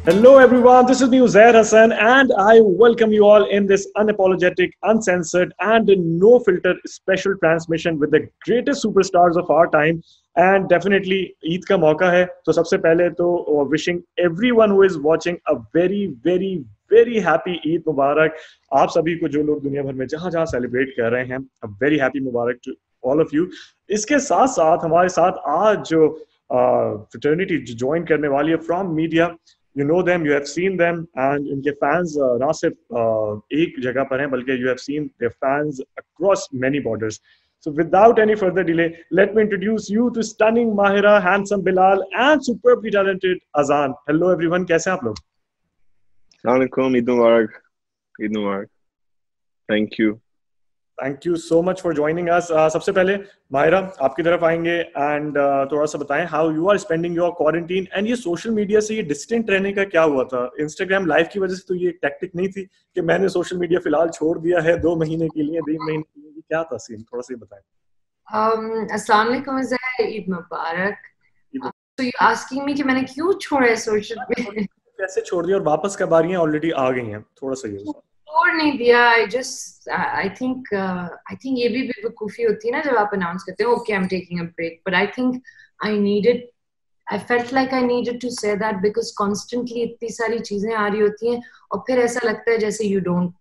Hello everyone, this is me Uzair Hassan and I welcome you all in this unapologetic, uncensored and no filter special transmission with the greatest superstars of our time and definitely Eid का मौका है तो सबसे पहले तो wishing everyone who is watching a very happy Eid मुबारक आप सभी को जो लोग दुनिया भर में जहां जहां सेलिब्रेट कर रहे हैं a very happy Mubarak to all of you। इसके साथ साथ हमारे साथ आज जो fraternity ज्वाइन करने वाली है from media, you know them, you have seen them and इनके fans ना सिर्फ एक जगह पर हैं बल्कि you have seen their fans across many borders. So without any further delay, let me introduce you to stunning Mahira, handsome Bilal and superbly talented Azan. Hello everyone, कैसे हैं आप लोग? Assalamu alaikum, Eid Mubarak. Eid Mubarak. Thank you. Thank you so much for joining us. सबसे पहले माहिरा आपकी तरफ आएंगे and थोड़ा सा बताएं how you are spending your quarantine and ये social media से ये distant रहने का क्या हुआ था? Instagram live की वजह से तो ये tactic नहीं थी कि मैंने social media फिलहाल छोड़ दिया है 2 महीने के लिए 3 महीने के लिए, क्या था सीन? थोड़ा सा बताएं। अस्सलाम वालेकुम, ईद मुबारक। So you asking me कि मैंने क्यों छोड़ा है social media? कैसे छोड़ दिया और वापस कब आ रही हैं? ऑलरेडी आ गई हैं, थोड़ा सा ये छोड़ नहीं दिया। I think ये भी बेवकूफी होती है ना जब आप अनाउंस करते हो okay I'm taking a break, but I think I felt like I needed to say that because constantly इतनी सारी चीजें आ रही होती हैं और फिर ऐसा लगता है जैसे you don't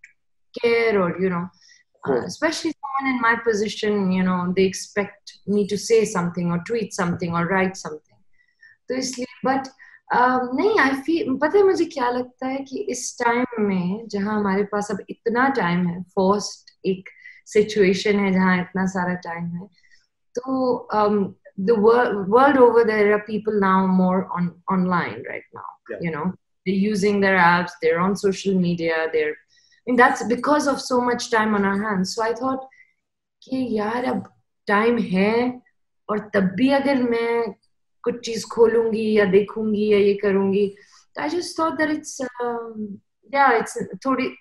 care or you know especially someone in my position, you know, they expect me to say something or tweet something or write something, तो इसलिए but नहीं आई फील पता है मुझे क्या लगता है कि इस टाइम में जहां हमारे पास अब इतना टाइम है, फोर्स्ड एक सिचुएशन है जहां इतना सारा टाइम है, तो the world over there are people now more online right now, you know, they're using their apps, they're on social media, I mean that's because of so much time on our hands. So I thought कि यार अब time है और तब भी अगर मैं कुछ चीज खोलूंगी या देखूंगी या ये करूंगी, I just thought that it's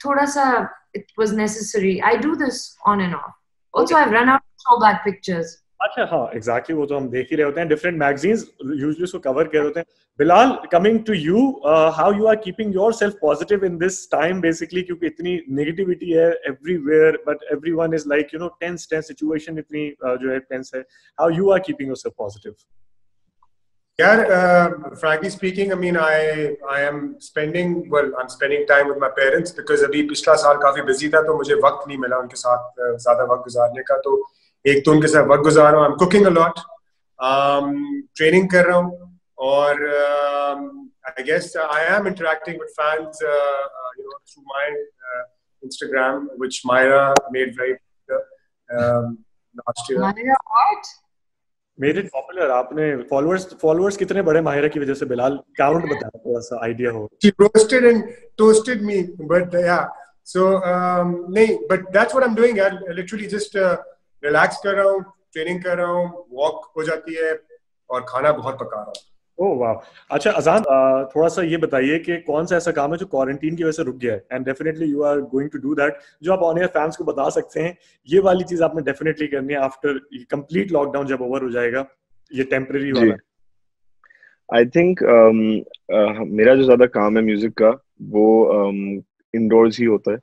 थोड़ा सा it was necessary. I do this on and off. Also I've run out of throwback pictures. अच्छा हाँ एग्जैक्टली वो तो हम देख ही रहे होते हैं, डिफरेंट मैगजीन्स यूजुअली उसको कवर कर रहे होते हैं। Bilal, coming to you, how you are keeping yourself positive in this time basically, क्योंकि इतनी नेगेटिविटी है everywhere but everyone is like you know tense situation इतनी जो है टेंस है, how you are keeping yourself positive? Yeah, frankly speaking, I mean, I'm spending time with my parents because अभी पिछला साल काफी busy था तो मुझे वक्त नहीं मिला उनके साथ ज़्यादा वक्त गुजारने का, तो एक तो उनके साथ वक्त गुजार रहा हूँ, I'm cooking a lot, training कर रहा हूँ और I guess I am interacting with fans, you know, through my Instagram, which Myra made very popular last year. Myra what? Made it popular. आपने followers कितने बड़े माहिरा की वजह से? बिलाल काउंट बताया, थोड़ा सा आइडिया हो। She roasted and toasted me, but yeah. So नहीं, but that's what I'm doing यार, literally just relax कर रहा हूँ, training कर रहा हूँ, walk हो जाती है और खाना बहुत पका रहा हूँ। ओह वाह, अच्छा अजान थोड़ा सा ये बताइए कि कौन सा ऐसा काम है जो क्वारंटीन की वजह से रुक गया है, and definitely you are going to do that, जो आप ऑन एयर फैंस को बता सकते हैं ये वाली चीज आपने डेफिनेटली करनी है आफ्टर कंप्लीट लॉकडाउन जब ओवर हो जाएगा, ये टेम्परेरी वाला। आई थिंक मेरा जो ज्यादा काम है म्यूजिक का वो इंडोर्स ही होता है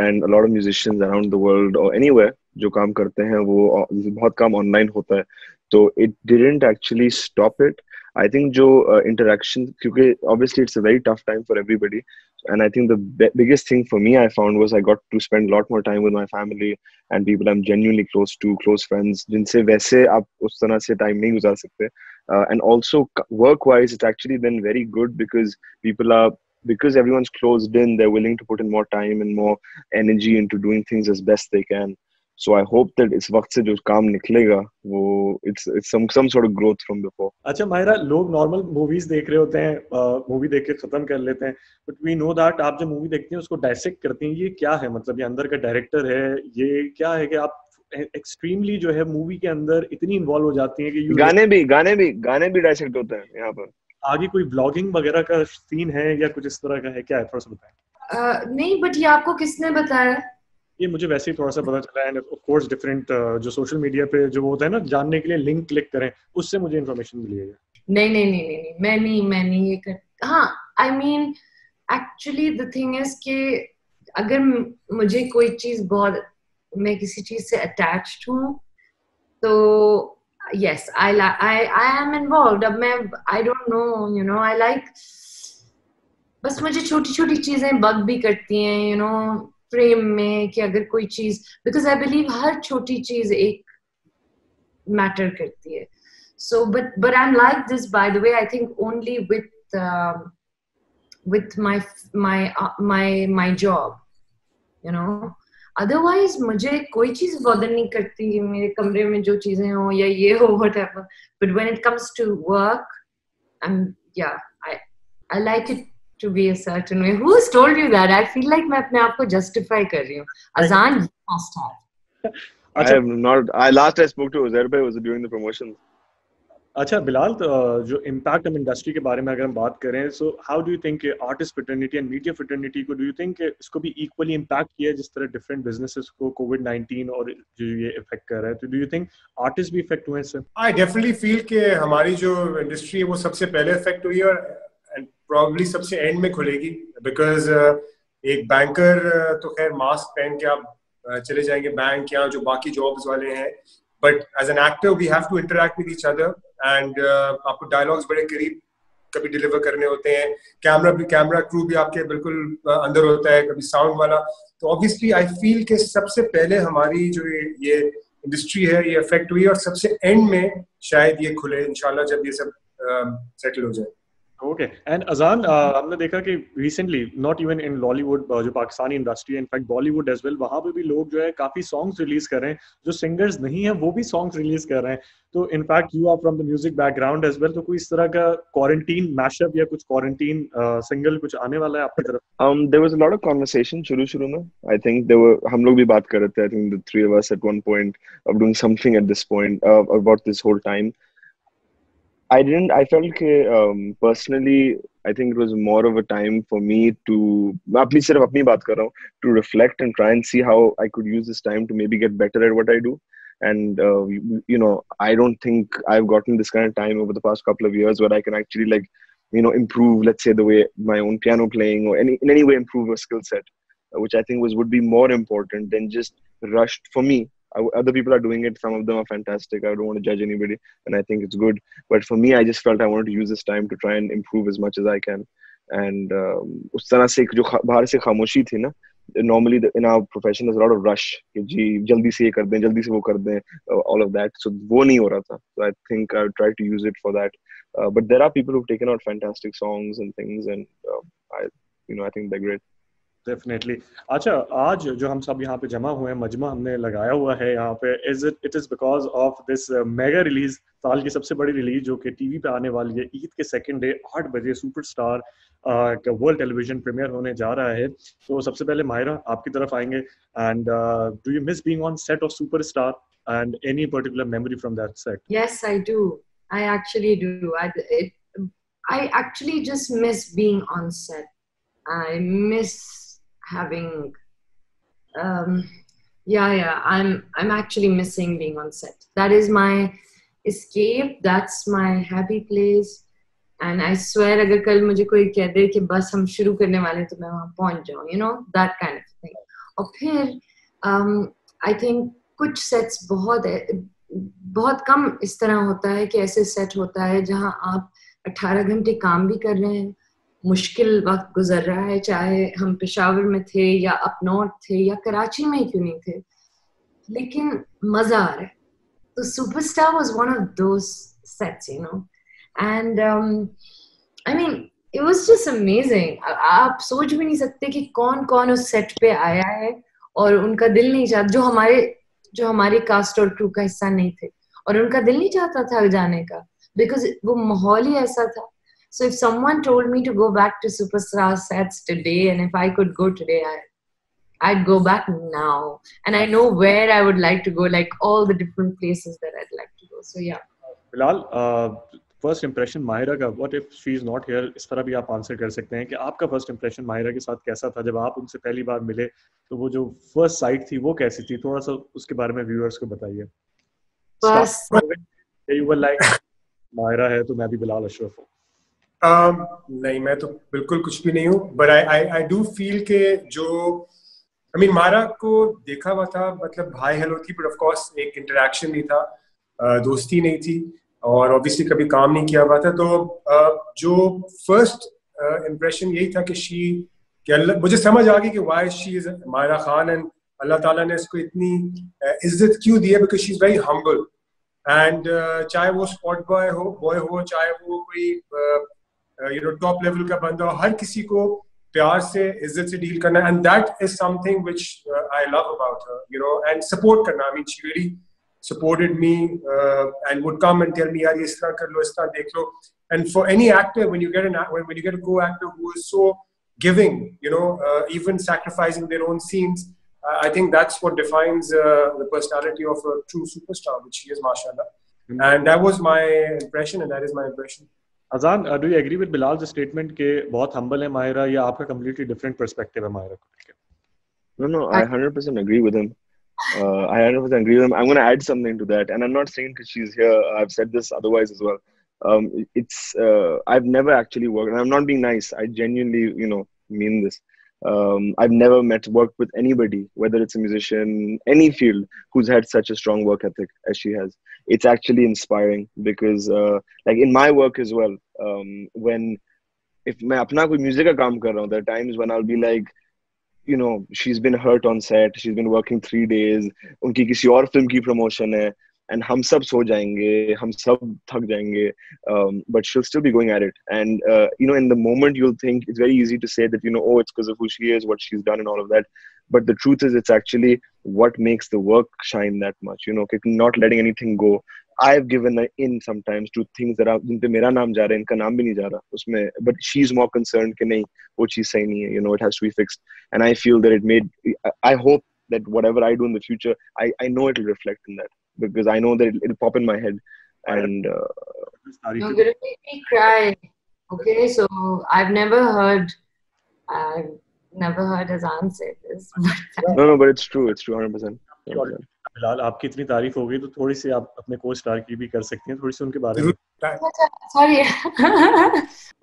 and a lot of musicians around the world और एनीवेयर जो काम करते हैं वो बहुत काम ऑनलाइन होता है, तो it didn't actually stop it. I think जो interaction, क्योंकि obviously it's a very tough time for everybody, and I think the biggest thing for me I found was I got to spend a lot more time with my family and people I'm genuinely close to, close friends, जिनसे वैसे आप उस तरह से time नहीं गुजार सकते, and also work wise it's actually been very good because everyone's closed in, they're willing to put in more time and more energy into doing things as best they can. So I hope that इस वक्त से जो काम निकलेगा वो it's some sort of growth from before. अच्छा माहिरा, लोग normal movies देख रहे होते हैं, मूवी देख के खत्म कर लेते हैं, बट वी नो दैट आप जो मूवी देखते हैं उसको डायसेक्ट करते हैं, ये क्या है? मतलब ये अंदर का डायरेक्टर है, ये क्या है कि आप एक्सट्रीमली जो है मूवी के अंदर इतनी इन्वॉल्व हो जाती हैं कि गाने भी डायसेक्ट होते हैं यहाँ पर। आगे कोई ब्लॉगिंग वगैरह का सीन है या कुछ इस तरह का है, क्या है? थोड़ा सा बताएं। नहीं, बट ये आपको किसने बताया? ये मुझे वैसे ही थोड़ा सा पता चला है, ऑफ कोर्स डिफरेंट जो सोशल मीडिया पे जो होता है ना, जानने के लिए लिंक क्लिक करें, उससे मुझे इन्फॉर्मेशन मिली है। नहीं, मैं नहीं ये कर। हाँ, I mean, actually the thing is कि अगर मुझे कोई चीज बहुत, मैं किसी चीज से attached हूँ, तो yes, I am involved. अब मैं I don't know, you know, I like, बस मुझे छोटी छोटी चीजें बग भी करती हैं, you know, फ्रेम में, कि अगर कोई चीज, because I believe हर छोटी चीज एक मैटर करती है. So but I'm like this, by the way, I think only with my job, you know. Otherwise मुझे कोई चीज बॉदर नहीं करती, मेरे कमरे में जो चीजें हो या ये हो, whatever. But when it comes to work, I like it to be a certain way. Who's told you that? I feel like मैं अपने आप को justify कर रही हूँ. Azan, you must have. I have not. Last I spoke to Uzair bhai was during the promotions. अच्छा बिलाल, तो जो इम्पैक्ट हम इंडस्ट्री के बारे में अगर हम बात करें, so how do you think artist fraternity and media fraternity को, डू यू थिंक इसको भी इक्वली इम्पैक्ट किया है जिस तरह डिफरेंट बिजनेसेस को कोविड-19 और जो ये इफेक्ट कर रहा है, तो डू यू थिंक आर्टिस्ट भी इफेक्ट हुए हैं इससे? आई डेफिनेटली फील कि हमारी जो इंडस्ट्री है वो सबसे पहले इफेक्ट हुई है और प्रॉब्ली सबसे एंड में खुलेगी, बिकॉज एक बैंकर तो खैर मास्क पहन के आप चले जाएंगे बैंक या जो बाकी जॉब्स वाले हैं, but as an actor we have to interact with each other and आपको डायलॉग्स बड़े करीब कभी डिलीवर करने होते हैं, कैमरा क्रू भी आपके बिल्कुल अंदर होता है, कभी साउंड वाला. तो ऑब्वियसली आई फील कि सबसे पहले हमारी जो ये इंडस्ट्री है ये अफेक्ट हुई और सबसे एंड में शायद ये खुले इंशाल्लाह जब ये सब सेटल हो जाए. ओके. एंड अजान, हमने देखा कि recently not even in Lollywood, जो पाकिस्तानी इंडस्ट्री है, इनफैक्ट बॉलीवुड एज वेल, वहाँ पे भी लोग जो है काफी सॉन्ग्स रिलीज कर रहे हैं, जो सिंगर्स नहीं है वो भी सॉन्ग्स रिलीज कर रहे हैं. तो in fact you are from the music background as well, तो कोई इस तरह का क्वारंटीन मैशअप या कुछ क्वारंटीन सिंगल कुछ आने वाला है आपकी तरफ? There was a lot of conversation शुरू में. I think there were, हम लोग भी बात कर रहे थे, I think the three of us at one point of doing something at this point about this whole time. I felt personally, I think it was more of a time for me to, सिर्फ अपनी बात कर रहा हूँ, to reflect and try and see how I could use this time to maybe get better at what I do. And you know, I don't think I've gotten this kind of time over the past couple of years where I can actually, like, you know, improve, let's say, the way my own piano playing or in any way improve a skill set, which I think would be more important than just rushed for me. Other people are doing it. Some of them are fantastic. I don't want to judge anybody, and I think it's good. But for me, I just felt I wanted to use this time to try and improve as much as I can. And उस तरह से जो बाहर से खामोशी थी ना, normally in our profession there's a lot of rush कि जी जल्दी से ये कर दें, जल्दी से वो कर दें, all of that. So वो नहीं हो रहा था. So I think I would try to use it for that. But there are people who've taken out fantastic songs and things, and I think they're great. Definitely. अच्छा, आज जो हम सब यहाँ पे जमा हुए हैं, मजमा हमने लगाया हुआ है यहाँ पे, it is because of this mega release, साल की सबसे बड़ी रिलीज जो कि टीवी पे आने वाली है. ईद के सेकंड डे 8 बजे सुपरस्टार का वर्ल्ड टेलीविजन प्रीमियर होने जा रहा है. तो सबसे पहले माहिरा आपकी तरफ आएंगे, and do you miss being on set of superstar and any particular memory from that set? Yes, I do. I actually do. I actually just miss being on set. I miss having I'm actually missing being on set. That is my escape, that's my happy place. And I swear अगर कल मुझे कोई कह दे कि बस हम शुरू करने वाले तो मैं वहाँ पहुँच जाऊँ, you know, that kind of thing. और फिर I think कुछ sets बहुत कम इस तरह होता है कि ऐसे set होता है जहाँ आप 18 घंटे काम भी कर रहे हैं, मुश्किल वक्त गुजर रहा है, चाहे हम पेशावर में थे या अप नॉर्थ थे या कराची में ही क्यों नहीं थे, लेकिन मजा आ रहा है. तो superstar was one of those sets, you know, and I mean it was just amazing. आप सोच भी नहीं सकते कि कौन कौन उस सेट पे आया है और उनका दिल नहीं चाहता, जो हमारे कास्ट और क्रू का हिस्सा नहीं थे, और उनका दिल नहीं चाहता था जाने का, बिकॉज वो माहौल ही ऐसा था. So if someone told me to go back to Superstar sets today, and if I could go today, I'd go back now. And I know where I would like to go, like all the different places that I'd like to go. So yeah. Bilal, first impression Mahira का, what if she is not here? इस तरह भी आप answer कर सकते हैं कि आपका first impression माहिरा के साथ कैसा था जब आप उनसे पहली बार मिले, तो वो जो first sight थी वो कैसी थी, थोड़ा सा उसके बारे में viewers को बताइए. First, you were like Mahira है तो मैं भी बिलाल अशरफ हूँ. नहीं, मैं तो बिल्कुल कुछ भी नहीं हूँ, बट आई डू फील के जो मायरा को देखा हुआ था, मतलब हाय हेलो थी, बट ऑफ कोर्स एक इंटरेक्शन नहीं था, दोस्ती नहीं थी, और ऑब्वियसली कभी काम नहीं किया हुआ था। तो जो फर्स्ट इम्प्रेशन यही था कि मुझे समझ आ गई कि why she is Mayra Khan, and Allah ताला ने इसको इतनी इज्जत क्यों दी है, because she is very humble, and चाहे वो स्पॉट बॉय हो, चाहे वो कोई टॉप लेवल का बंदा हो, हर किसी को प्यार से इज्जत से डील करना, and that is something which I love about her, and support करना। She really supported me and would come and tell me, yaar, is tarah kar lo, is tarah dekh lo. And for any actor, when you get a co-actor who is so giving, even sacrificing their own scenes, I think that's what defines the personality of a true superstar, which he is, mashallah. And that was my impression, and that is my impression. Azan, do you agree with Bilal's statement के बहुत humble है मायरा, या आपका completely different perspective है मायरा को? No, I 100% agree with him. I 100% agree with him. I'm going to add something to that, and I'm not saying because she's here. I've said this otherwise as well. I've never actually worked, and I'm not being nice. I genuinely, mean this. I've never worked with anybody, whether it's a musician, any field, who's had such a strong work ethic as she has. It's actually inspiring because, like in my work as well, if मैं अपना कोई music का काम कर रहा हूँ, there are times when I'll be like, she's been hurt on set, she's been working 3 days, उनकी किसी और फिल्म की promotion है, and हम सब सो जाएंगे, हम सब थक जाएंगे, but she'll still be going at it. And in the moment you'll think it's very easy to say that oh, it's because of who she is, what she's done, and all of that. But the truth is, it's actually what makes the work shine that much. Not letting anything go. I've given in sometimes to things that जिन पे मेरा नाम जा रहा है, इनका नाम भी नहीं जा रहा उसमें, but she's more concerned कि नहीं वो चीज सही नहीं है, it has to be fixed. And I feel that I hope that whatever I do in the future, I know it'll reflect in that, because I know that it'll pop in my head. And you're gonna make me cry. Okay, so I've never heard Azan say this. No, but it's true. It's true, 100%. Bilal, आपकी इतनी तारीफ हो गई तो थोड़ी सी आप अपने को स्टार की भी कर सकती हैं, थोड़ी सी उनके बारे में। Sorry.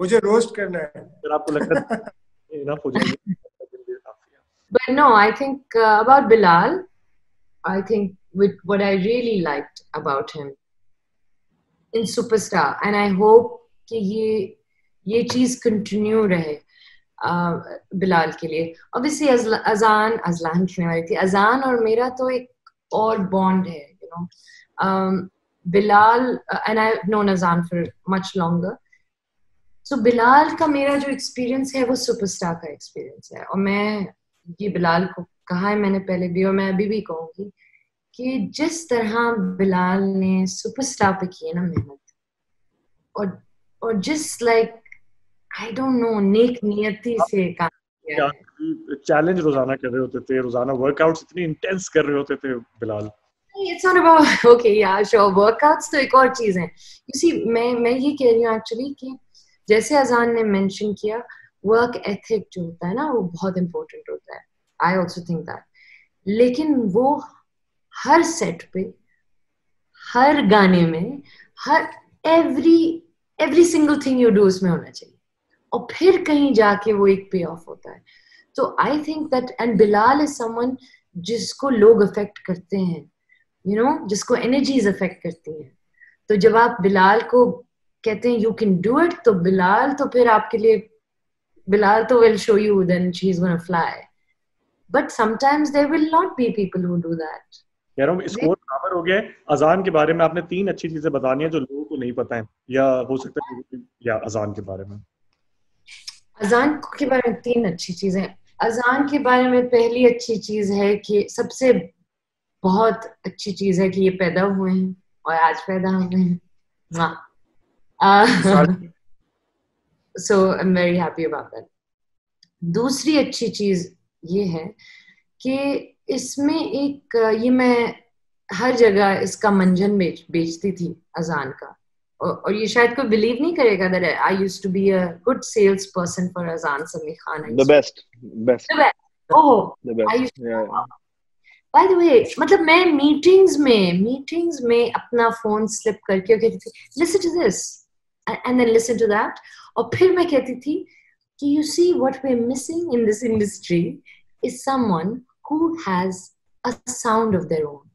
मुझे रोस्ट करना है। अगर आपको लगता है इनफ हो जाएगी। But no, I think about Bilal, I think what I really liked about him in Superstar, and I hope कि ये चीज कंटिन्यू रहे बिलाल के लिए। Obviously अजान कहने वाली थी, अजान और मेरा तो एक और बॉन्ड है, Bilal, and I've known Azan for much longer. So Bilal का मेरा जो एक्सपीरियंस है वो सुपरस्टार का एक्सपीरियंस है, और मैं ये बिलाल को कहा है मैंने पहले भी, और मैं अभी भी कहूंगी कि जिस तरह बिलाल ने सुपरस्टार पे की है ना मेहनत, और जिस आई डोंट नो नेक नियति से काम किया, चैलेंज रोजाना कर रहे होते थे, रोजाना वर्कआउट्स इतनी इंटेंस कर रहे होते थे Bilal. It's not about okay, yeah, sure, workouts तो एक और चीज है। You see, मैं ये कह रही हूँ एक्चुअली कि जैसे अजान ने मेंशन किया, वर्क एथिक जो होता है ना वो बहुत इंपॉर्टेंट होता है। आई ऑल्सो थिंक दैट, लेकिन वो हर सेट पे, हर गाने में, हर every single thing you do उसमें होना चाहिए, और फिर कहीं जाके वो एक पे ऑफ होता है। तो I think that, and Bilal is someone जिसको लोग अफेक्ट करते हैं, जिसको एनर्जीज अफेक्ट करती हैं। तो जब आप बिलाल को कहते हैं यू कैन डू इट, तो बिलाल तो फिर आपके लिए, बिलाल तो will show you then she is gonna fly, but sometimes there will not be people who do that. कह रहा हूँ स्कोर बराबर हो गया। अजान के बारे में आपने 3 अच्छी चीजें बतानी है जो लोगों को नहीं पता है, या हो सकता है या अजान के बारे में। अजान के बारे में 3 अच्छी चीजें। अजान के बारे में पहली अच्छी चीज है कि सबसे बहुत अच्छी चीज है कि ये पैदा हुए हैं और आज पैदा हुए हैं। So I'm very happy about that. दूसरी अच्छी चीज ये है कि इसमें एक, ये मैं हर जगह इसका मंजन बेचती थी अजान का, और ये शायद कोई बिलीव नहीं करेगा that I used to be a good salesperson for Azan Sami Khan. The best. Oh, the best. I used to, yeah. By the way, मतलब मैं मीटिंग्स में अपना फोन स्लिप करके कहती थी listen to this and then listen to that, और फिर मैं कहती थी कि you see what we're missing in this industry is someone who has a sound of their own,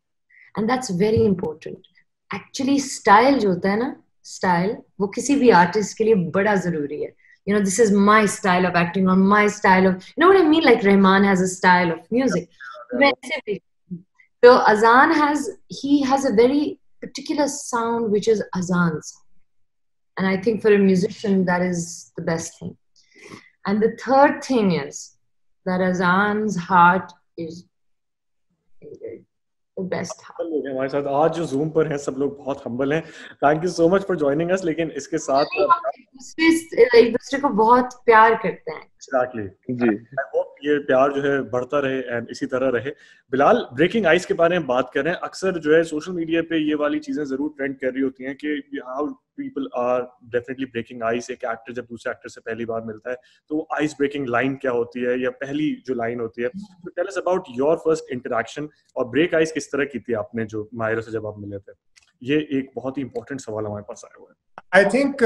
and that's very important. Actually style जो होता है ना, style वो किसी भी artist के लिए बड़ा जरूरी है. You know, this is my style of acting or my style of, you know what I mean, like Rahman has a style of music. वैसे भी so Azan has a very particular sound which is Azan's, and I think for a musician that is the best thing. And the third thing is that Azan's heart is the best heart. लोग हैं हमारे साथ आज जो zoom पर हैं, सब लोग बहुत हम्बल हैं. Thank you so much for joining us. लेकिन इसके साथ एक दूसरे को बहुत प्यार करते हैं. Exactly ji. आई होप ये प्यार जो है बढ़ता रहे एंड इसी तरह रहे. बिलाल, ब्रेकिंग आइस के बारे में बात कर रहे हैं. अक्सर जो है सोशल मीडिया पे ये वाली चीजें जरूर ट्रेंड कर रही होती हैं कि how people are definitely breaking ice. एक एक्टर जब दूसरे एक्टर से पहली बार मिलता है तो वो आइस ब्रेकिंग लाइन क्या होती है या पहली जो लाइन होती है. तो tell us about your first interaction और ब्रेक आइस किस तरह की थी आपने जो माहिरा से जब आप मिले थे. ये एक बहुत ही इंपॉर्टेंट सवाल हमारे पास आया हुआ है. आई थिंक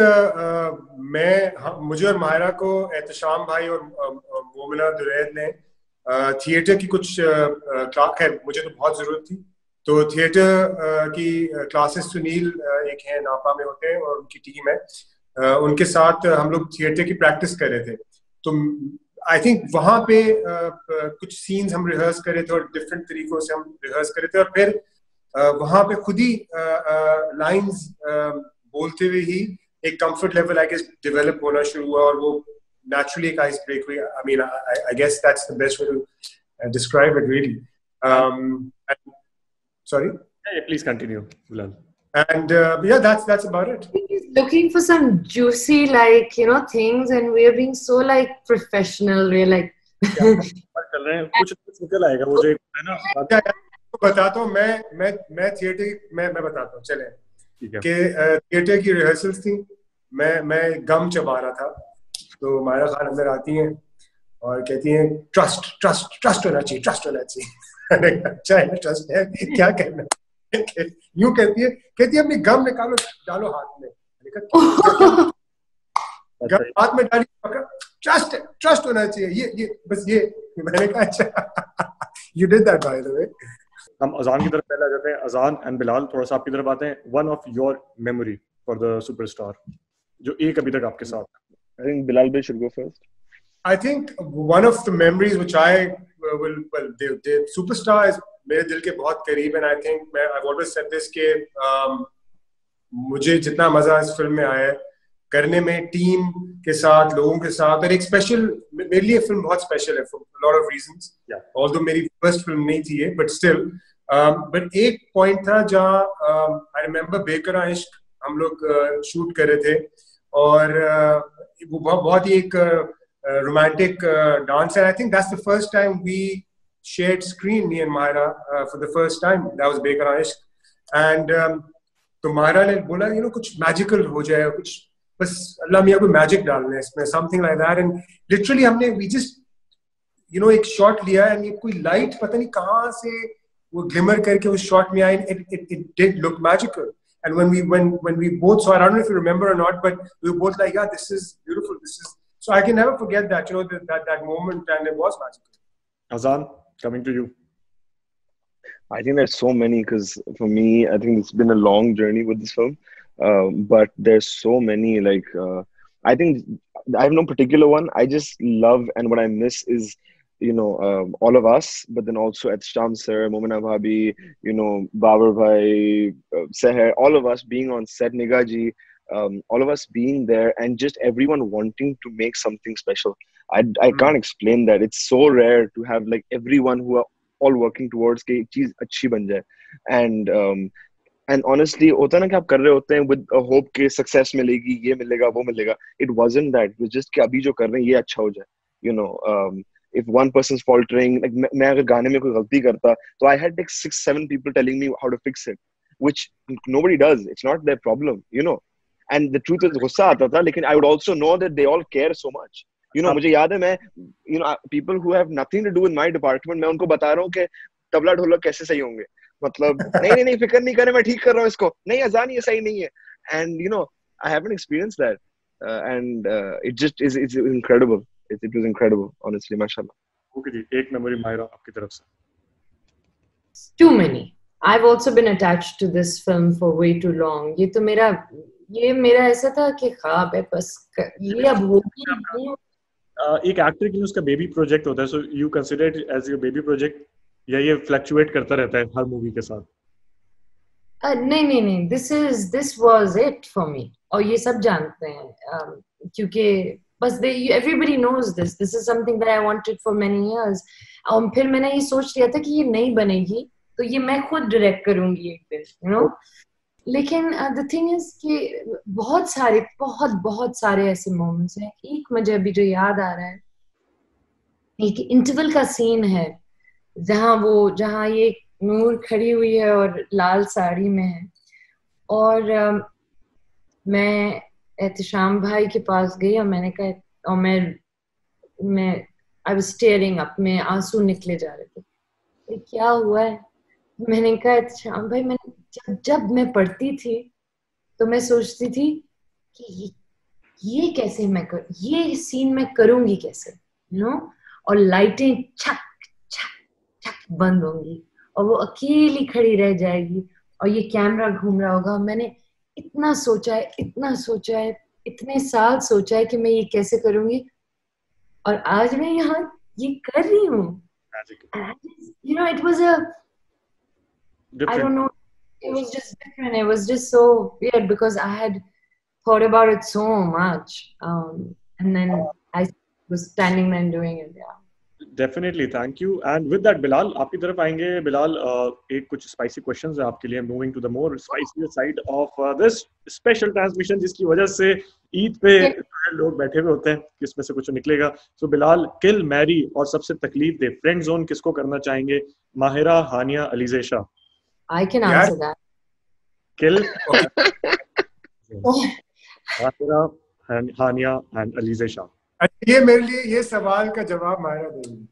मुझे और माहिरा को एहतशाम भाई और मोमिना दुरैद ने थिएटर की कुछ मुझे तो बहुत जरूरत थी, तो थिएटर की क्लासेस सुनील एक है नापा में होते हैं और उनकी टीम है, उनके साथ हम लोग थिएटर की प्रैक्टिस कर रहे थे. तो आई थिंक वहां पे कुछ सीन्स हम रिहर्स कर रहे थे और डिफरेंट तरीकों से हम रिहर्स कर रहे थे, और फिर वहां पे खुद ही लाइंस बोलते हुए ही एक comfort level I guess develop होना शुरू हुआ और वो naturally एक आइस ब्रेक हुई. I mean, I guess that's the best way to describe it, really. Sorry? Yeah, please continue, Bilal. And yeah, that's about it. He's looking for some juicy, like, you know, things, and we're being so like professional. We're like. चल रहे हैं, कुछ निकल आएगा वो जो है ना. बताता हूँ मैं थिएटर मैं बताता हूँ. चले कि थिएटर की रिहर्सल्स थी. मैं गम चबा रहा था, तो मायरा खान अंदर आती हैं और कहती हैं ट्रस्ट होना चाहिए. अच्छा है, ट्रस्ट है, क्या कहना. यूं कहती है अपनी गम निकालो, डालो हाथ में. गम हाथ में डाली, ट्रस्ट होना चाहिए. ये बस ये मैंने कहा. अच्छा, you did that by the way. हम अजान की तरफ पहले आ जाते हैं. अजान एंड बिलाल, थोड़ा सा आपकी तरफ आते हैं. One of your memory for the superstar जो एक अभी तक आपके साथ. I think Bilal bhai should go first. I think one of the memories which I the Superstar is मेरे दिल के बहुत करीब, and I think I've always said this कि मुझे जितना मजा इस फिल्म में आया करने में, टीम के साथ, लोगों के साथ, और एक स्पेशल, मेरे लिए फिल्म बहुत स्पेशल है for a lot of reasons. Although मेरी फर्स्ट फिल्म नहीं थी ये, but still, but एक पॉइंट था जहाँ I remember बेकरा इश्क हम लोग शूट कर रहे थे, और वो बहुत ही एक रोमांटिक डांस है. I think that's the first time we shared screen, me and Mahira, for the first time. That was Bekara Ishq. And तो माहिरा ने बोला कुछ मैजिकल हो जाए, कुछ बस अल्लाह मियां कोई मैजिक डालना है इसमें, something like that. And literally हमने वी जस्ट एक शॉट लिया, एंड ये कोई लाइट पता नहीं कहाँ से वो ग्लिमर करके उस शॉट में आई. It did look magical. And when we both saw it, I don't know if you remember or not, but we were both like, yeah, this is beautiful. So I can never forget that, that moment, and it was magical. Azan, coming to you. I think there's so many, because for me, I think it's been a long journey with this film. But there's so many, like, I think I have no particular one. I just love, and what I miss is, all of us, but then also Ehtisham sir, Momina bhabhi, Babar bhai, Seher, all of us being on set, Nigah ji, all of us being there, and just everyone wanting to make something special. I can't explain that. It's so rare to have like everyone who are all working towards कि एक चीज अच्छी बन जाए. And honestly, होता है ना कि आप कर रहे होते हैं with a hope कि success मिलेगी, ये मिलेगा, वो मिलेगा. It wasn't that. It was just कि अभी जो कर रहे हैं ये अच्छा हो जाए. If one person's faltering, like मैं अगर गाने में कोई गलती करता, so I had like 6-7 people telling me how to fix it, which nobody does. It's not their problem, And the truth is, गुस्सा आता था, लेकिन I would also know that they all care so much. मुझे याद है मैं, people who have nothing to do with my department, मैं उनको बता रहा हूँ कि तबला ढोलक कैसे सही होंगे. मतलब नहीं फिक्र नहीं करे, मैं ठीक कर रहा हूँ इसको. नहीं अजान ये सही नहीं है. And I haven't experienced that. and it just is it's incredible. It was incredible, honestly, mashallah. Okay जी, एक मेमोरी माहिरा आपकी तरफ से. Too many. I've also been attached to this film for way too long. ये मेरा ऐसा था कि ख्वाब है बस ये अब हो गया. एक एक्टर के लिए उसका बेबी प्रोजेक्ट होता है, so you consider it as your baby project, या ये फ्लक्चुएट करता रहता है हर मूवी के साथ? नहीं, this was it for me. और ये सब जानते हैं क्योंकि बस everybody knows this is something that I wanted for many years. और फिर मैंने ये सोच लिया था कि ये नहीं बनेगी तो ये मैं खुद डायरेक्ट करूंगी एक दिन, you know. लेकिन the thing is कि बहुत सारे ऐसे मोमेंट्स हैं. एक मुझे अभी जो याद आ रहा है, एक इंटरवल का सीन है जहाँ ये नूर खड़ी हुई है और लाल साड़ी में है, और मैं एहतिशाम भाई के पास गई और मैंने कहा, और मैं आई वाज स्टेयरिंग अप, में आंसू निकले जा रहे थे. क्या हुआ है? मैंने कहा एहतिशाम भाई, मैंने जब मैं पढ़ती थी तो मैं सोचती थी कि ये कैसे ये सीन मैं करूंगी कैसे, यू नो. और लाइटें छक छक छक बंद होंगी और वो अकेली खड़ी रह जाएगी और ये कैमरा घूम रहा होगा. मैंने इतना सोचा है, इतने साल सोचा है कि मैं ये कैसे करूंगी, और आज मैं यहाँ ये कर रही हूँ. You know, it was I don't know, it was just different. It was just so weird because I had thought about it so much, and then I was standing there and doing it. Yeah. Definitely, thank you. And with that, Bilal, आपकी तरफ आएंगे. Bilal, एक कुछ spicy questions है आपके लिए. Moving to the more spicier side of this special transmission, जिसकी वजह से ईद पे लोग बैठे हुए होते हैं कि इसमें से कुछ निकलेगा. So Bilal, kill, marry और सबसे तकलीफ दे friend zone किसको करना चाहेंगे? माहिरा, हानिया, Alizeh Shah? I can answer that. Kill, Mahira, Hania and Alizeh Shah. ये मेरे लिए ये सवाल का जवाब माहिरा देंगी.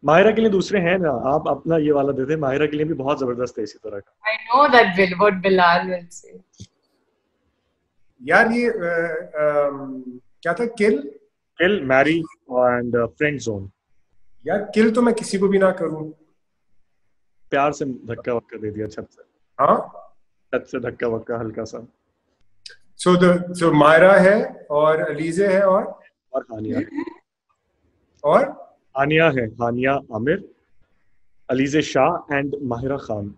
माहिरा के लिए दूसरे हैं ना, आप अपना ये वाला दे दे. माहिरा के लिए भी बहुत जबरदस्त है इसी तरह का. I know that what Bilal will say. यार ये क्या था? किल, मैरी एंड फ्रेंड जोन. यार किल तो मैं किसी को भी ना करूं. प्यार से धक्का वक्का दे दिया छत से. हाँ, छत से धक्का वक्का हल्का सा. So मायरा है और अलीज़े है और हानिया. और हानिया है, Hania Aamir, Alizeh Shah and Mahira Khan.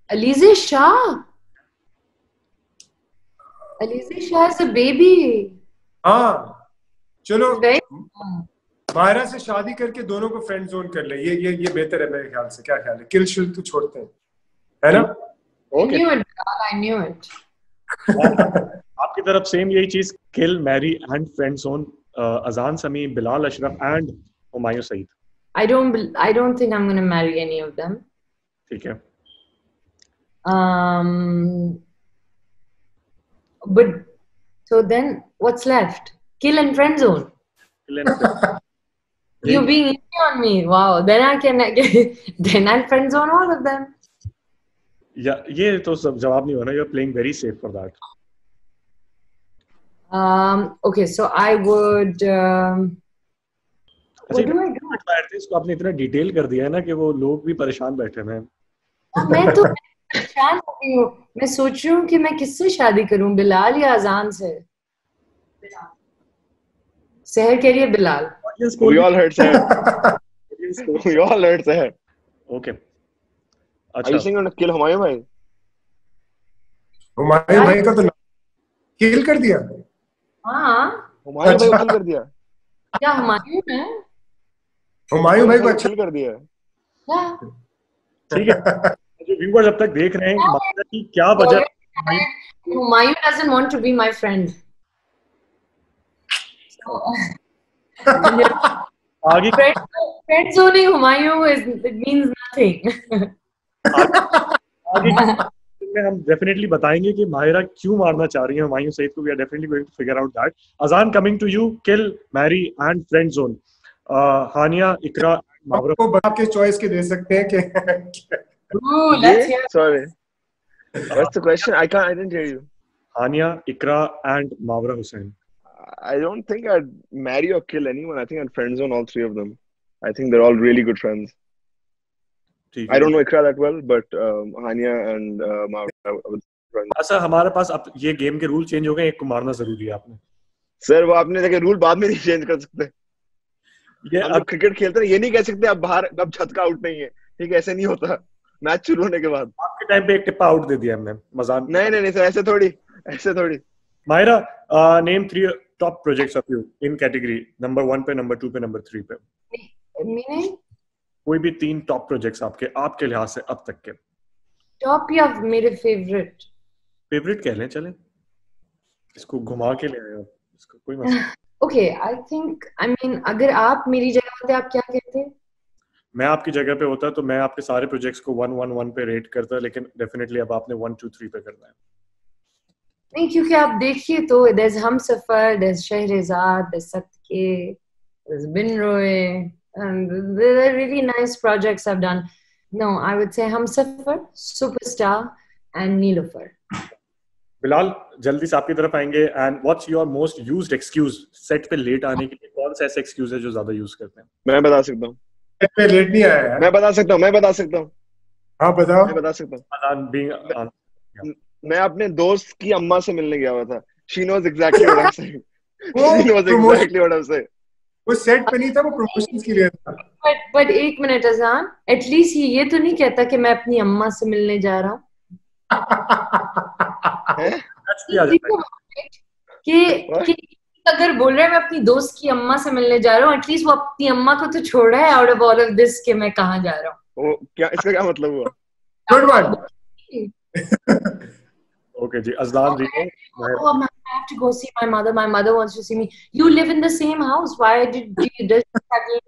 Alizeh Shah is a baby. हाँ, चलो मायरा से शादी करके दोनों को फ्रेंड जोन कर ले. ये बेहतर है मेरे ख्याल से. क्या ख्याल है? किल शुल तो छोड़ते हैं, है ना? I knew it. आपकी तरफ सेम यही चीज. Kill, marry and friend zone. Azaan Sami, Bilal Ashraf and Humayun Saeed. I don't think I'm going to marry any of them. ठीक है. But so then what's left? Kill and friend zone. You being easy on me. Wow. Then I'll friend zone all of them. Yeah, ये तो सब जवाब नहीं होना. You're playing very safe for that. Okay, so I would. What do I do? इसको आपने इतना detail कर दिया है ना कि वो लोग भी परेशान बैठे हैं. मैं तो परेशान हो गई हूँ. मैं सोच रही हूँ कि मैं किससे शादी करूँ, बिलाल या अजान से? सहर कह रही है Bilal. We all heard Seher. We all heard Seher. Okay. Are you saying to kill Humayun भाई? हुमायूं भाई का तो किल कर दिया. हाँ. हुमायूं भाई को किल कर दिया. क्या हुमायूं है? हुमायूं भाई को अच्छा किल कर दिया. ठीक है. जो व्यूअर्स अब तक देख रहे हैं माहिरा की क्या वजह. Humayun doesn't want to be my friend. आगे friend zoning Humayun it means nothing. आगे में हम डेफिनेटली बताएंगे कि माहिरा क्यों मारना चाह रही है हुमायूं सईद को. We are definitely going to figure out that. Azaan, coming to you. Kill, marry and friend zone. Hania, Iqra, Mawra. आपको आपके चॉइस के दे सकते हैं कि Sorry. What's the question? I didn't hear you. Hania, Iqra and Mawra Hussain. I don't think I'd marry or kill anyone. I think I'd friend zone all three of them. I think they're all really good friends. ठीक I है don't know Ikra that well, but Hania and Mahavir, I would friend. अच्छा हमारे पास अब ये game के rule change हो गए एक को मारना जरूरी है आपने सर वो आपने देखे रूल बाद में नहीं चेंज कर सकते ये हम अब जब क्रिकेट खेलते हैं ये नहीं कह सकते अब बाहर अब छत का आउट नहीं है ठीक है ऐसे नहीं होता मैच शुरू होने के बाद आपके टाइम पे एक टिप्पा आउट दे दिया हमने मजाक नहीं सर ऐसे थोड़ी Myra name 3 top projects of you in category number 1 पे नंबर 2 पे नंबर 3 पे मीनिंग कोई भी 3 टॉप प्रोजेक्ट्स आपके लिहाज से अब तक के टॉप या मेरे फेवरेट कह लें चलें इसको घुमा के ले आए आप इसको कोई मसला okay I think I mean अगर आप मेरी जगह होते आप क्या कहते मैं आपकी जगह पे होता तो मैं आपके सारे प्रोजेक्ट्स को 1-1-1 पे रेट करता लेकिन डेफिनेटली अब आपने 1-2-3 पे करना है नहीं क्योंकि आप देखिए तो there's हमसफर there's शहरेज़ाद there's सदके there's बिन रोए and there are really nice projects I've done no I would say Humsafar Superstar and Nilofar Bilal जल्दी से आपकी तरफ आएंगे and what's your most used excuse set पे लेट आने के लिए कौन सा ऐसा एक्सक्यूज है जो ज्यादा यूज करते हैं मैं बता सकता हूँ पे लेट नहीं आया यार मैं बता सकता हूँ हाँ बताओ मैं बता सकता हूँ अजान बीइंग मैं अपने दोस्त की अम्मा से मिलने गया हुआ था she knows exactly what I am saying वो she knows exactly what I am saying वो सेट पे नहीं था वो प्रमोशंस के लिए था but एक मिनट अजान एटलीस्ट ये तो नहीं कहता कि मैं अपनी अम्मा से मिलने जा रहा हूँ कि अगर बोल रहा है मैं अपनी दोस्त की अम्मा से मिलने जा रहा हूँ एटलीस्ट वो अपनी अम्मा को तो छोड़ रहा है out of all of this कि मैं कहाँ जा रहा हूँ वो क्या इसका क्या मतलब हुआ good one okay ji Ajlan ji Oh, I have to go see my mother. My mother wants to see me. You live in the same house. Why does she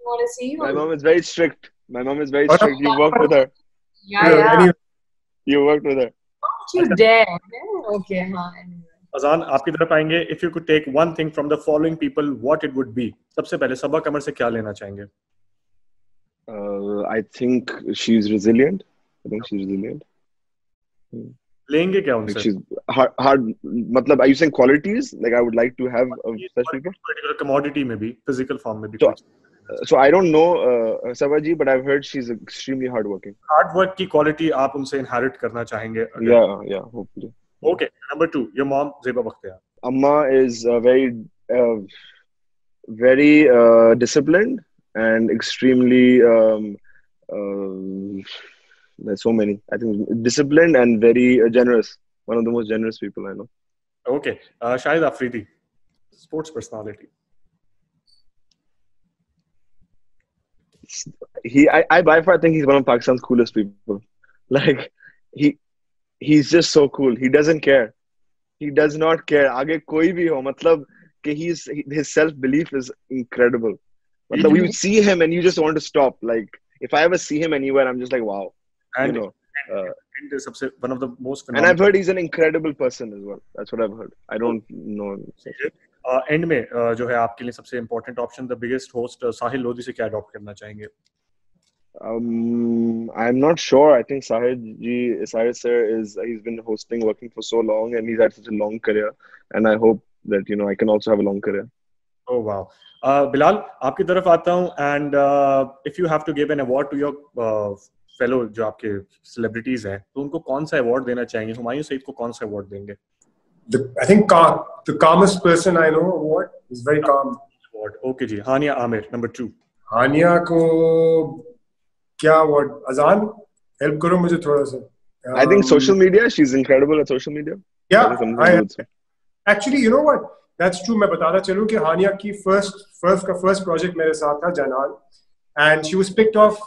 want to see you? My mom is very strict. You worked with her. Yeah. You worked with her. Don't you dare. Okay, anyway. अजान आपकी तरफ आएंगे if you could take one thing from the following people what it would be सबसे पहले सबा कमर से क्या लेना चाहेंगे I think she's resilient. लेंगे क्या उनसे She's hard. मतलब are you saying qualities? Like I would like to have such people. Particular commodity में भी फिजिकल फॉर्म में भी So I don't know Savaji, but I've heard she's extremely hardworking. Hard work की quality आप उनसे inherit करना चाहेंगे Yeah, hopefully. Okay, number 2, your mom Zeba Bakhtiar. Amma is very disciplined and extremely there's so many. I think disciplined and very generous. One of the most generous people I know. Okay, Shahid Afridi, sports personality. I by far think he's one of Pakistan's coolest people. Like he's just so cool. He doesn't care. He does not care. आगे कोई भी हो मतलब कि his self belief is incredible. मतलब you see him and you just want to stop. Like if I ever see him anywhere, I'm just like wow. And you know. And सबसे one of the most. And I've heard he's an incredible person as well. That's what I've heard. I don't know. End में जो है आपके लिए सबसे important option, the biggest host साहिल लोधी से क्या adopt करना चाहेंगे? I'm not sure. I think Sahid sir he's been working for so long and he's had such a long career and I hope that I can also have a long career. Oh wow. Bilal आपकी तरफ आता हूँ and if you have to give an award to your fellow जो आपके celebrities हैं तो उनको कौन सा award देना चाहेंगे? हुमायूं सईद को कौन सा award देंगे? I think the calmest person I know award is very calm. Award. Okay ji. Hania Aamir number 2. हानिया को क्या अवार्ड अजान हेल्प करो मुझे थोड़ा सा I think social media she's incredible at social media actually you know what that's true मैं बताना चलूं कि हानिया की first project मेरे साथ था जनान and she was picked off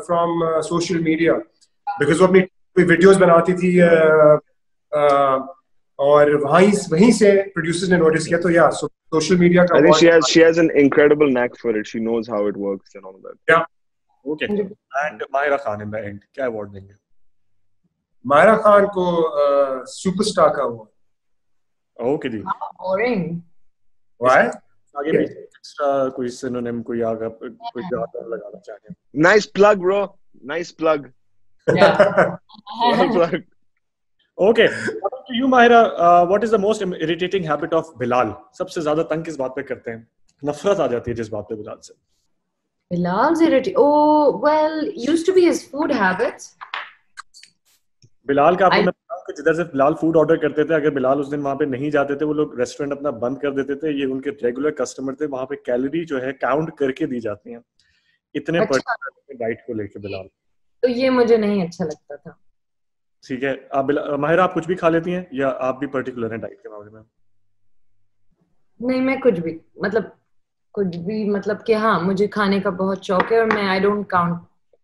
from social media because वो अपनी videos बनाती थी और वहीं से producers ने notice किया तो so social media का I think she has an incredible knack for it. She knows how it works and all of that. Yeah. Okay. And Mahira Khan in the end, क्या award देंगे? Mahira Khan को superstar का award. Okay ji. Boring. Why? आगे भी extra कोई synonym कोई आगे कोई ज्यादा लगाना चाहें? Nice plug, bro. Nice plug. Yeah. Well plug. Okay. to you, Mahira, what is the most irritating habit of Bilal? सबसे ज्यादा तंग किस बात पे करते हैं? नफरत आ जाती है जिस बात पे बिलाल से. Bilal's irritating. Oh, well, used to be his food habits. Bilal का आपको मैं बताऊं कि जिधर से बिलाल फूड ऑर्डर करते थे, अगर बिलाल उस दिन वहां पे नहीं जाते थे, वो लोग रेस्टोरेंट अपना बंद कर देते थे. ये उनके रेगुलर कस्टमर थे. वहां पे कैलोरी जो है काउंट करके दी जाती हैं. इतने पर्टिकुलर डाइट को लेके बिलाल. तो ये मुझे नहीं अच्छा लगता था. ठीक है. आप माहिरा, आप कुछ भी खा लेती हैं या आप भी पर्टिकुलर हैं डाइट के मामले में? नहीं, मैं कुछ भी मतलब कि हाँ, मुझे खाने का बहुत शौक है और मैं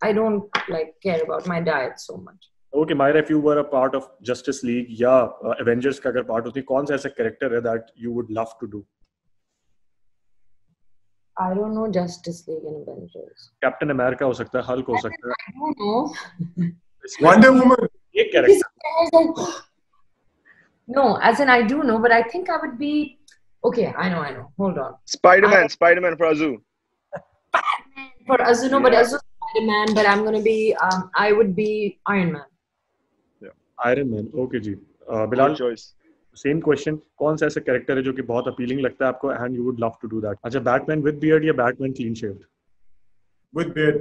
I don't like care about my diet so much. Okay, Mahira, if you were a part of Justice League या Avengers का अगर पार्ट होती, कौन सा ऐसा कैरेक्टर है that you would love to do? I don't know Justice League and Avengers. Captain America हो सकता है, Hulk हो सकता है. I don't know. Wonder Woman. एक character. No, as in I do know, but I think I would be. Okay, I know. Hold on. Spider-Man for Azu. For Azu, no, but Azu's Spider-Man, but I'm gonna be. I would be Iron Man. Iron Man. Okay ji. Bilal, choice. Same question. कौन सा ऐसा character है जो कि बहुत appealing लगता है आपको and you would love to do that? अच्छा, Batman with beard या Batman clean shaved? With beard.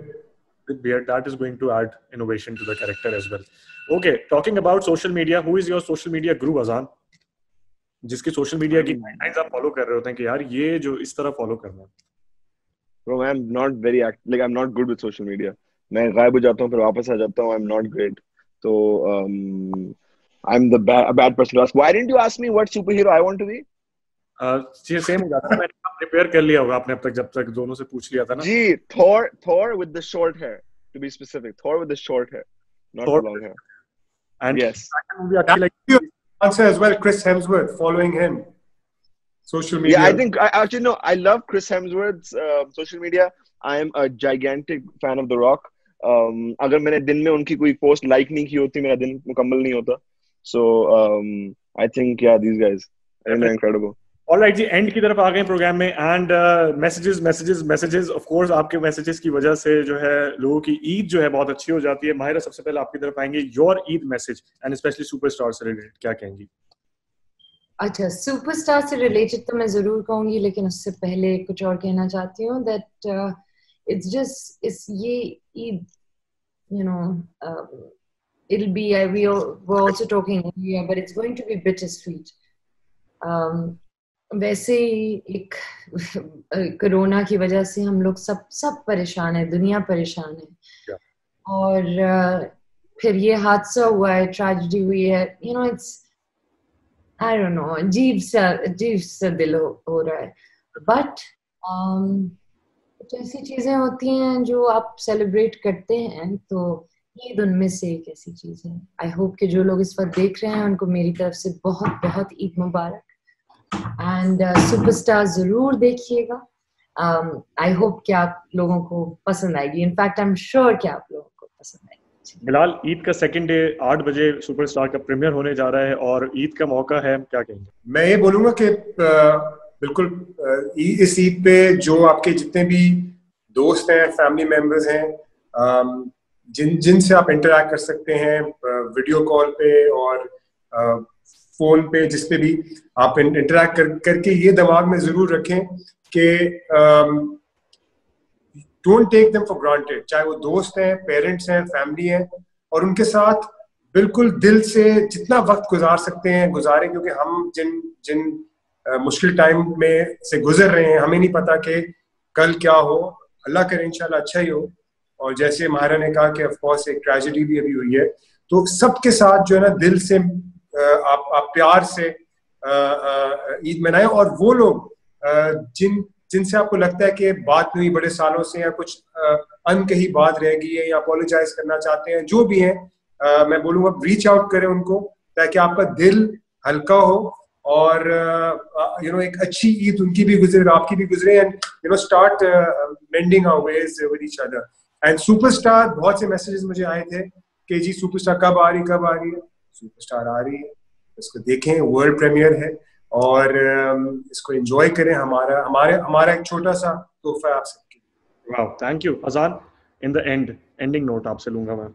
With beard, that is going to add innovation to the character as well. Okay, talking about social media, who is your social media guru, Azan? जिसके social media की guidelines आप follow कर रहे होते हैं कि यार ये जो इस तरह फॉलो करना है. Bro, I'm not very I'm not good with social media. मैं गायब हो जाता हूँ फिर वापस आ जाता हूँ. I'm not great. So I'm a bad person to ask. Why didn't you ask me what superhero I want to be? Same हो जाता है. मैंने प्रिपेयर कर लिया होगा आपने अब तक, जब तक दोनों से पूछ लिया था ना. जी, Thor with the short hair, to be specific. Thor with the short hair, not the long hair. And yes, movie actually like answer as well. Chris Hemsworth, following him. Social media. Yeah, I think I love Chris Hemsworth's social media. I am a gigantic fan of The Rock. अगर मैंने दिन में उनकी कोई post like नहीं की होती, मेरा दिन मुकम्मल नहीं होता. So I think these guys are incredible. Alright जी, एंड की तरफ आ गए प्रोग्राम में. एंड मैसेजेस ऑफ कोर्स आपके मैसेजेस की वजह से जो है लोगों की ईद जो है बहुत अच्छी हो जाती है. माहिरा, सबसे पहले आपकी तरफ आएंगे. Your Eid message and specially superstar से रिलेटेड क्या कहेंगी? अच्छा, सुपरस्टार से रिलेटेड तो मैं जरूर कहूंगी, लेकिन उससे पहले कुछ और कहना चाहती हूँ. दैट इट्स ये Eid, you know, it'll be we're also talking here, but it's going to be bittersweet. वैसे एक कोरोना की वजह से हम लोग सब परेशान है, दुनिया परेशान है. और फिर ये हादसा हुआ है, ट्रेजेडी हुई है. You know, it's I don't know, अजीब सा दिल हो रहा है. बट कुछ ऐसी चीजें होती हैं जो आप सेलिब्रेट करते हैं, तो ईद उनमें से एक ऐसी चीज है. आई होप कि जो लोग इस वक्त देख रहे हैं उनको मेरी तरफ से बहुत बहुत ईद मुबारक. एंड सुपरस्टार जरूर देखिएगा. आई होप कि आप लोगों को पसंद आएगी. इनफैक्ट आई एम श्योर कि आप लोगों को पसंद आएगी. बिलाल, ईद का सेकंड डे 8 बजे सुपरस्टार का प्रीमियर होने जा रहा है और ईद का मौका है, क्या कहेंगे? मैं ये बोलूंगा कि बिल्कुल इस ईद पे जो आपके जितने भी दोस्त हैं, फैमिली मेंबर्स हैं, जिनसे आप इंटरैक्ट कर सकते हैं वीडियो कॉल पे और फोन पे, जिस पे भी आप इंटरैक्ट करके ये दिमाग में जरूर रखें कि don't take them for granted. चाहे वो दोस्त हैं, पेरेंट्स हैं, फैमिली हैं, और उनके साथ बिल्कुल दिल से जितना वक्त गुजार सकते हैं गुजारें. क्योंकि हम जिन मुश्किल टाइम में से गुजर रहे हैं, हमें नहीं पता कि कल क्या हो. अल्लाह करे इंशाल्लाह अच्छा ही हो. और जैसे माहिरा ने कहा कि ऑफ कोर्स एक ट्रेजेडी भी अभी हुई है, तो सबके साथ जो है ना दिल से आप प्यार से ईद मनाएं. और वो लोग जिनसे आपको लगता है कि बात नहीं बड़े सालों से, या कुछ अनकही बात रह गई है, या अपोलोजाइज करना चाहते हैं, जो भी है, मैं बोलूँगा रीच आउट करें उनको, ताकि आपका दिल हल्का हो और एक अच्छी ईद उनकी भी गुजरे, आपकी भी गुजरे. And start mending our ways with each other. And superstar, बहुत से मैसेजेस मुझे आए थे कि जी सुपरस्टार कब आ रही है. सुपरस्टार आ रही है, इसको देखें, वर्ल्ड प्रीमियर है और इसको एंजॉय करें. हमारा एक छोटा सा तोहफा आप सबके. Wow, thank you. अजान, इन द एंडिंग नोट आपसे लूंगा मैं.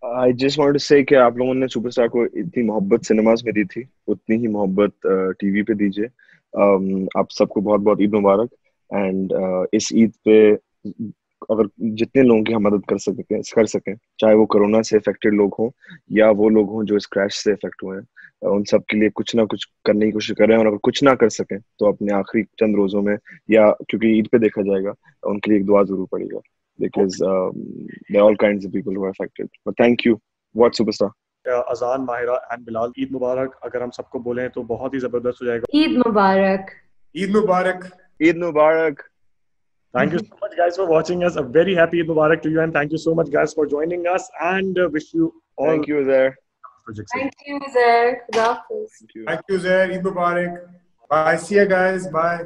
I just wanted to say कि आप लोगों ने सुपरस्टार को इतनी मोहब्बत सिनेमास में दी थी, उतनी ही मोहब्बत टीवी पे दीजिए। आप सबको बहुत बहुत ईद मुबारक। एंड इस ईद पे अगर जितने लोगों की हम मदद कर सकें, चाहे वो कोरोना से इफेक्टेड लोग हों या वो लोग हों जो इस क्रैश से इफेक्ट हुए हैं, उन सब के लिए कुछ ना कुछ करने की कोशिश करें। और अगर कुछ ना कर सकें तो अपने आखिरी चंद रोजों में, या क्योंकि ईद पे देखा जाएगा, उनके लिए एक दुआ जरूर पड़ेगा, because there are all kinds of people who are affected. But thank you. What superstar? अजान, माहिरा एंड बिलाल, ईद मुबारक अगर हम सबको बोलें तो बहुत ही जबरदस्त हो जाएगा। ईद मुबारक। ईद मुबारक। Eid Mubarak. Thank you so much, guys, for watching us. A very happy Eid Mubarak to you, and thank you so much, guys, for joining us. And wish you all. Thank you, Zair. Thank you, Zair. Thank you. Thank you, Zair. Eid Mubarak. Bye. See you guys. Bye.